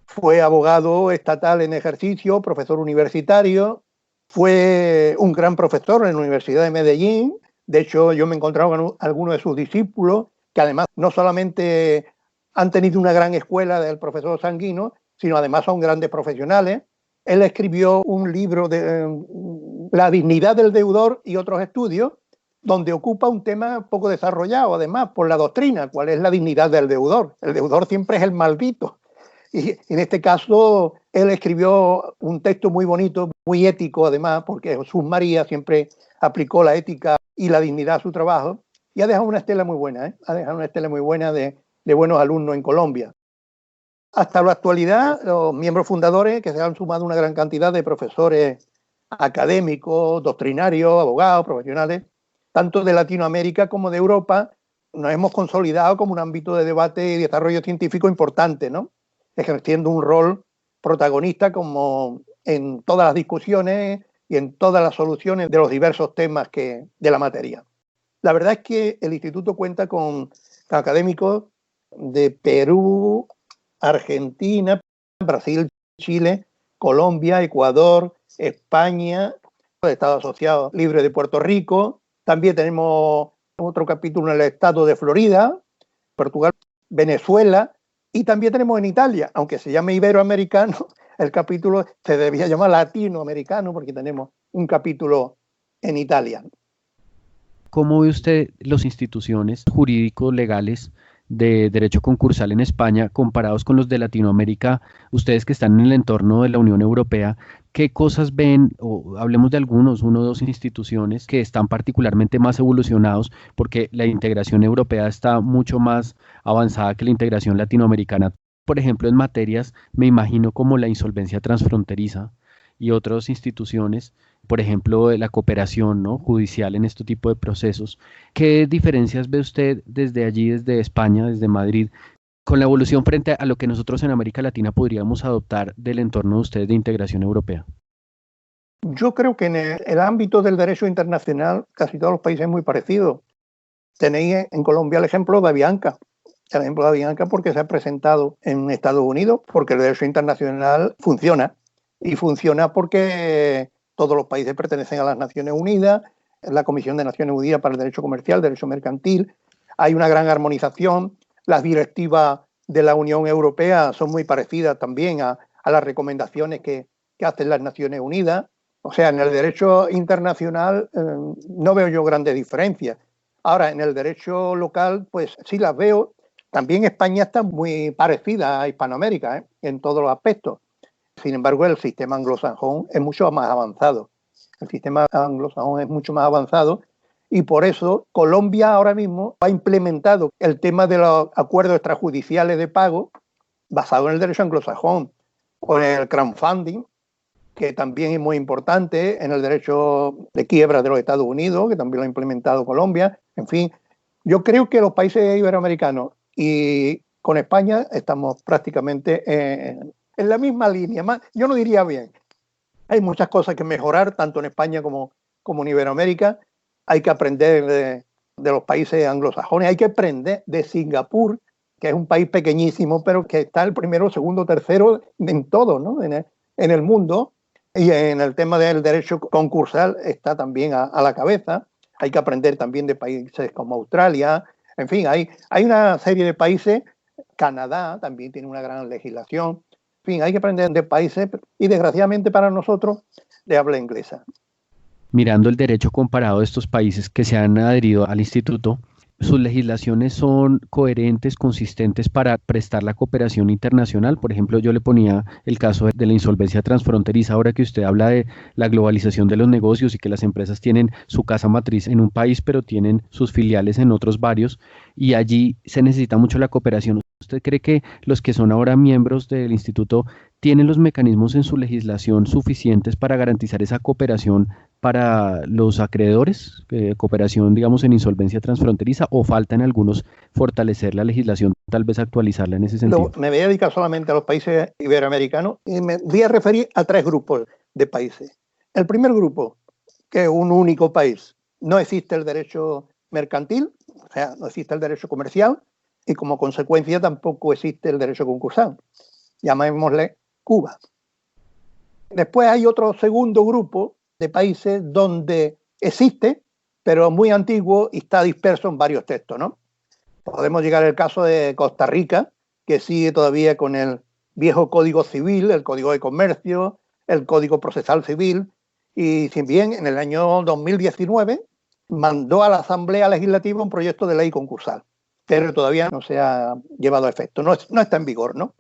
Fue abogado estatal en ejercicio, profesor universitario, fue un gran profesor en la Universidad de Medellín. De hecho, yo me he encontrado con algunos de sus discípulos, que además no solamente han tenido una gran escuela del profesor Sanguino, sino además son grandes profesionales. Él escribió un libro de La dignidad del deudor y otros estudios, donde ocupa un tema poco desarrollado, además, por la doctrina, cuál es la dignidad del deudor. El deudor siempre es el maldito. Y en este caso, él escribió un texto muy bonito, muy ético, además, porque Jesús María siempre aplicó la ética y la dignidad a su trabajo, y ha dejado una estela muy buena, ¿eh? Ha dejado una estela muy buena de buenos alumnos en Colombia. Hasta la actualidad, los miembros fundadores, que se han sumado una gran cantidad de profesores académicos, doctrinarios, abogados, profesionales, tanto de Latinoamérica como de Europa, nos hemos consolidado como un ámbito de debate y desarrollo científico importante, ¿no?, ejerciendo un rol protagonista como en todas las discusiones y en todas las soluciones de los diversos temas de la materia. La verdad es que el instituto cuenta con académicos de Perú, Argentina, Brasil, Chile, Colombia, Ecuador, España, el Estado Asociado Libre de Puerto Rico. También tenemos otro capítulo en el estado de Florida, Portugal, Venezuela, y también tenemos en Italia, aunque se llame iberoamericano, el capítulo se debía llamar latinoamericano porque tenemos un capítulo en Italia. ¿Cómo ve usted las instituciones jurídicos legales de derecho concursal en España comparados con los de Latinoamérica? Ustedes que están en el entorno de la Unión Europea, ¿qué cosas ven? O hablemos de algunos, uno o dos instituciones que están particularmente más evolucionados, porque la integración europea está mucho más avanzada que la integración latinoamericana. Por ejemplo, en materias, me imagino como la insolvencia transfronteriza y otras instituciones, por ejemplo, la cooperación, ¿no?, judicial en este tipo de procesos. ¿Qué diferencias ve usted desde allí, desde España, desde Madrid, con la evolución frente a lo que nosotros en América Latina podríamos adoptar del entorno de ustedes de integración europea? Yo creo que en el ámbito del derecho internacional casi todos los países es muy parecido. Tenéis en Colombia el ejemplo de Avianca. El ejemplo de Avianca porque se ha presentado en Estados Unidos, porque el derecho internacional funciona. Y funciona porque todos los países pertenecen a las Naciones Unidas, la Comisión de Naciones Unidas para el Derecho Comercial, Derecho Mercantil. Hay una gran armonización, Las directivas de la Unión Europea son muy parecidas también a las recomendaciones que hacen las Naciones Unidas. O sea, en el derecho internacional no veo yo grandes diferencias. Ahora, en el derecho local, pues sí las veo. También España está muy parecida a Hispanoamérica, en todos los aspectos. Sin embargo, el sistema anglosajón es mucho más avanzado. El sistema anglosajón es mucho más avanzado y por eso Colombia ahora mismo ha implementado el tema de los acuerdos extrajudiciales de pago basado en el derecho anglosajón, o en el crowdfunding, que también es muy importante, en el derecho de quiebra de los Estados Unidos, que también lo ha implementado Colombia. En fin, yo creo que los países iberoamericanos y con España estamos prácticamente en la misma línea. Yo no diría bien. Hay muchas cosas que mejorar, tanto en España como en Iberoamérica. Hay que aprender de los países anglosajones, hay que aprender de Singapur, que es un país pequeñísimo, pero que está el primero, segundo, tercero en todo, ¿no? En el mundo. Y en el tema del derecho concursal está también a la cabeza. Hay que aprender también de países como Australia. En fin, hay una serie de países. Canadá también tiene una gran legislación. En fin, hay que aprender de países y desgraciadamente para nosotros de habla inglesa. Mirando el derecho comparado de estos países que se han adherido al instituto, sus legislaciones son coherentes, consistentes para prestar la cooperación internacional. Por ejemplo, yo le ponía el caso de la insolvencia transfronteriza, ahora que usted habla de la globalización de los negocios y que las empresas tienen su casa matriz en un país, pero tienen sus filiales en otros varios, y allí se necesita mucho la cooperación. ¿Usted cree que los que son ahora miembros del instituto tienen los mecanismos en su legislación suficientes para garantizar esa cooperación para los acreedores, cooperación, digamos, en insolvencia transfronteriza, o falta en algunos fortalecer la legislación, tal vez actualizarla en ese sentido? Me voy a dedicar solamente a los países iberoamericanos y me voy a referir a 3 grupos de países. El primer grupo, que es un único país, no existe el derecho mercantil, o sea, no existe el derecho comercial y como consecuencia tampoco existe el derecho concursal. Llamémosle Cuba. Después hay otro segundo grupo de países donde existe, pero muy antiguo y está disperso en varios textos, ¿no? Podemos llegar al caso de Costa Rica, que sigue todavía con el viejo Código Civil, el Código de Comercio, el Código Procesal Civil, y si bien en el año 2019 mandó a la Asamblea Legislativa un proyecto de ley concursal, pero todavía no se ha llevado a efecto, no está en vigor, ¿no?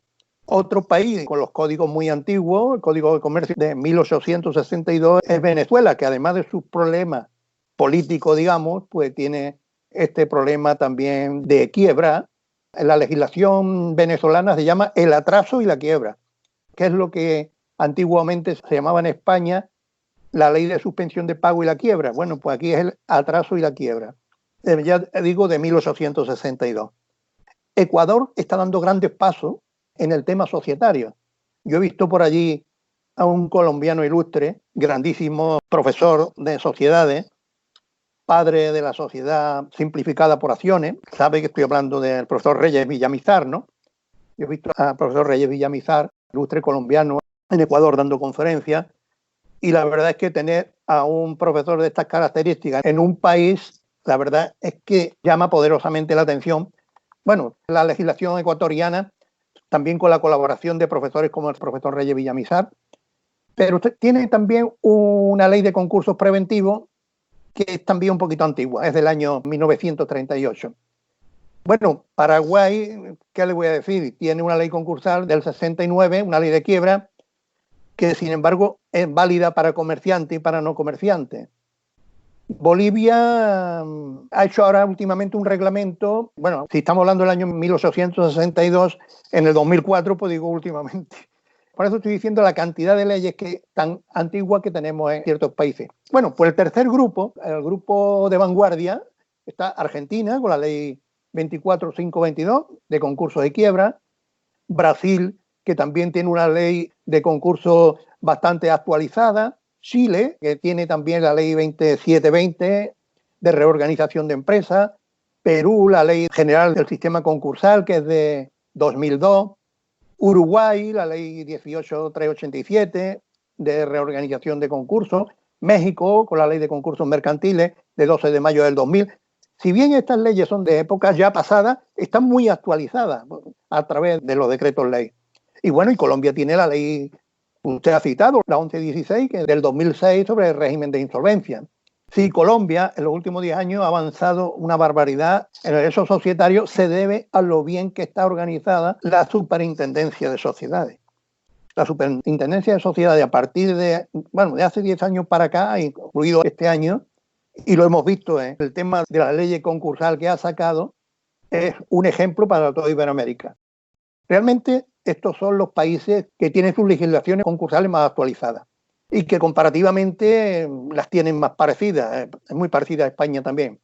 Otro país con los códigos muy antiguos, el Código de Comercio de 1862, es Venezuela, que además de sus problemas políticos, digamos, pues tiene este problema también de quiebra. En la legislación venezolana se llama el atraso y la quiebra, que es lo que antiguamente se llamaba en España la ley de suspensión de pago y la quiebra. Bueno, pues aquí es el atraso y la quiebra. Ya digo, de 1862. Ecuador está dando grandes pasos en el tema societario. Yo he visto por allí a un colombiano ilustre, grandísimo profesor de sociedades, padre de la sociedad simplificada por acciones. Sabe que estoy hablando del profesor Reyes Villamizar, ¿no? Yo he visto al profesor Reyes Villamizar, ilustre colombiano, en Ecuador dando conferencias, y la verdad es que tener a un profesor de estas características en un país, la verdad es que llama poderosamente la atención. Bueno, la legislación ecuatoriana, también con la colaboración de profesores como el profesor Reyes Villamizar, pero usted tiene también una ley de concursos preventivos que es también un poquito antigua, es del año 1938. Bueno, Paraguay, ¿qué le voy a decir? Tiene una ley concursal del 69, una ley de quiebra, que sin embargo es válida para comerciantes y para no comerciantes. Bolivia ha hecho ahora últimamente un reglamento, bueno, si estamos hablando del año 1862, en el 2004, pues digo últimamente. Por eso estoy diciendo la cantidad de leyes tan antiguas que tenemos en ciertos países. Bueno, pues el tercer grupo, el grupo de vanguardia, está Argentina con la ley 24522 de concursos de quiebra, Brasil, que también tiene una ley de concursos bastante actualizada, Chile, que tiene también la ley 2720 de reorganización de empresas, Perú, la ley general del sistema concursal, que es de 2002, Uruguay, la ley 18387 de reorganización de concursos, México, con la ley de concursos mercantiles de 12 de mayo del 2000. Si bien estas leyes son de épocas ya pasadas, están muy actualizadas a través de los decretos ley. Y bueno, y Colombia tiene la ley, usted ha citado, la 1116, que es del 2006 sobre el régimen de insolvencia. Si Colombia en los últimos 10 años ha avanzado una barbaridad en el derecho societario, se debe a lo bien que está organizada la Superintendencia de Sociedades. La Superintendencia de Sociedades, a partir de hace 10 años para acá, incluido este año, y lo hemos visto en el tema de la ley concursal que ha sacado, es un ejemplo para toda Iberoamérica. Realmente estos son los países que tienen sus legislaciones concursales más actualizadas y que comparativamente las tienen más parecidas. Es muy parecida a España también.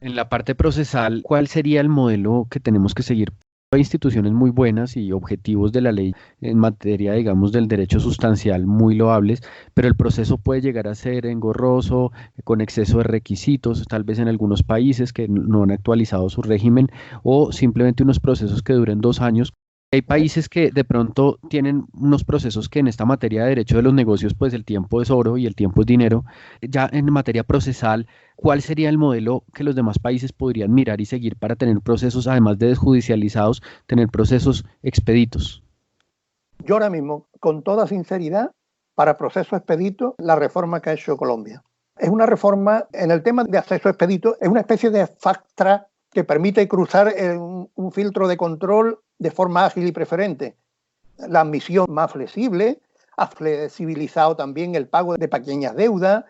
En la parte procesal, ¿cuál sería el modelo que tenemos que seguir? Hay instituciones muy buenas y objetivos de la ley en materia, digamos, del derecho sustancial muy loables, pero el proceso puede llegar a ser engorroso, con exceso de requisitos, tal vez en algunos países que no han actualizado su régimen, o simplemente unos procesos que duren 2 años. Hay países que de pronto tienen unos procesos que en esta materia de derecho de los negocios, pues el tiempo es oro y el tiempo es dinero. Ya en materia procesal, ¿cuál sería el modelo que los demás países podrían mirar y seguir para tener procesos, además de desjudicializados, tener procesos expeditos? Yo ahora mismo, con toda sinceridad, para proceso expedito, la reforma que ha hecho Colombia. Es una reforma en el tema de acceso expedito, es una especie de fast track que permite cruzar un filtro de control de forma ágil y preferente. La admisión más flexible, ha flexibilizado también el pago de pequeñas deudas,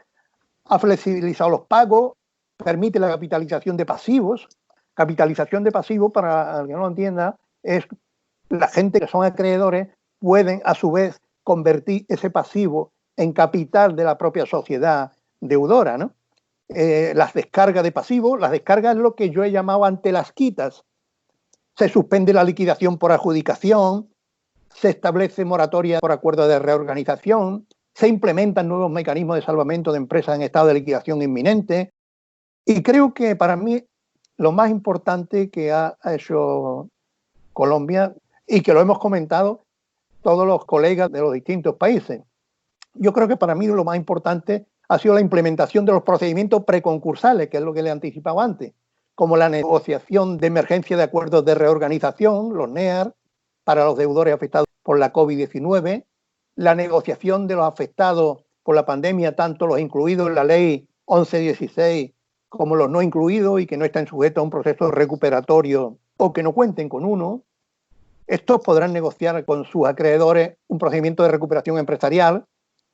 ha flexibilizado los pagos, permite la capitalización de pasivos. Capitalización de pasivos, para el que no lo entienda, es la gente que son acreedores pueden a su vez convertir ese pasivo en capital de la propia sociedad deudora, ¿no? Las descargas de pasivos, las descargas es lo que yo he llamado ante las quitas. Se suspende la liquidación por adjudicación, se establece moratoria por acuerdo de reorganización, se implementan nuevos mecanismos de salvamento de empresas en estado de liquidación inminente. Y creo que para mí lo más importante que ha hecho Colombia, y que lo hemos comentado todos los colegas de los distintos países, yo creo que para mí lo más importante ha sido la implementación de los procedimientos preconcursales, que es lo que le anticipaba antes, como la negociación de emergencia de acuerdos de reorganización, los NEAR, para los deudores afectados por la COVID-19, la negociación de los afectados por la pandemia, tanto los incluidos en la ley 1116 como los no incluidos y que no están sujetos a un proceso recuperatorio o que no cuenten con uno. Estos podrán negociar con sus acreedores un procedimiento de recuperación empresarial,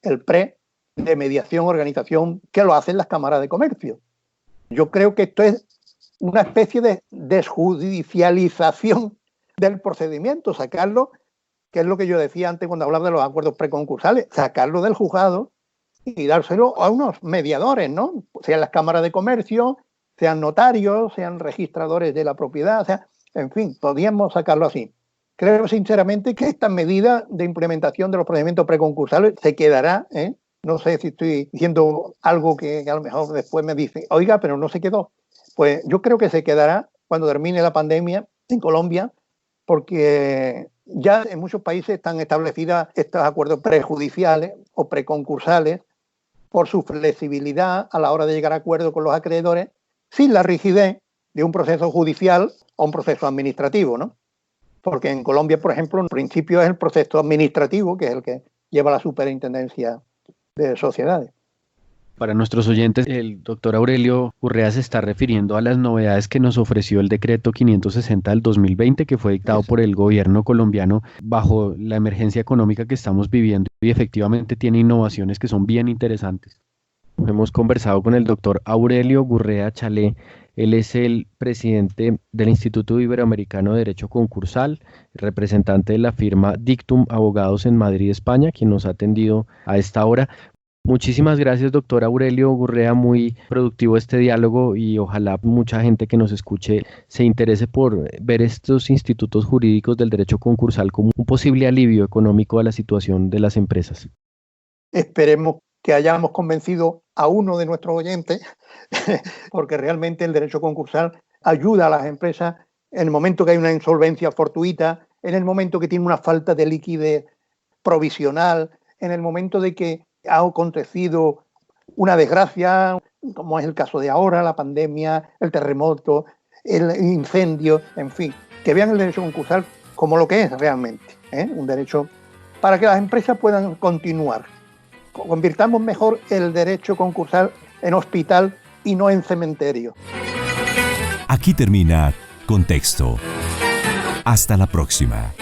el PRE, de mediación, organización, que lo hacen las cámaras de comercio. Yo creo que esto es una especie de desjudicialización del procedimiento, sacarlo, que es lo que yo decía antes cuando hablaba de los acuerdos preconcursales, sacarlo del juzgado y dárselo a unos mediadores, ¿no? Sean las cámaras de comercio, sean notarios, sean registradores de la propiedad, o sea, en fin, podríamos sacarlo así. Creo sinceramente que esta medida de implementación de los procedimientos preconcursales se quedará, no sé si estoy diciendo algo que a lo mejor después me dicen, oiga, pero no se quedó. Pues yo creo que se quedará cuando termine la pandemia en Colombia, porque ya en muchos países están establecidos estos acuerdos prejudiciales o preconcursales por su flexibilidad a la hora de llegar a acuerdo con los acreedores, sin la rigidez de un proceso judicial o un proceso administrativo, ¿no? Porque en Colombia, por ejemplo, en principio es el proceso administrativo, que es el que lleva la superintendencia de sociedades. Para nuestros oyentes, el doctor Aurelio Gurrea se está refiriendo a las novedades que nos ofreció el decreto 560 del 2020, que fue dictado por el gobierno colombiano bajo la emergencia económica que estamos viviendo, y efectivamente tiene innovaciones que son bien interesantes. Hemos conversado con el doctor Aurelio Gurrea Chalé. Él es el presidente del Instituto Iberoamericano de Derecho Concursal, representante de la firma Dictum Abogados en Madrid, España, quien nos ha atendido a esta hora. Muchísimas gracias, doctor Aurelio Gurrea, muy productivo este diálogo y ojalá mucha gente que nos escuche se interese por ver estos institutos jurídicos del derecho concursal como un posible alivio económico a la situación de las empresas. Esperemos que hayamos convencido a uno de nuestros oyentes, porque realmente el derecho concursal ayuda a las empresas en el momento que hay una insolvencia fortuita, en el momento que tiene una falta de liquidez provisional, en el momento de que ha acontecido una desgracia, como es el caso de ahora, la pandemia, el terremoto, el incendio, en fin, que vean el derecho concursal como lo que es realmente, un derecho para que las empresas puedan continuar. Convirtamos mejor el derecho concursal en hospital y no en cementerio. Aquí termina Contexto. Hasta la próxima.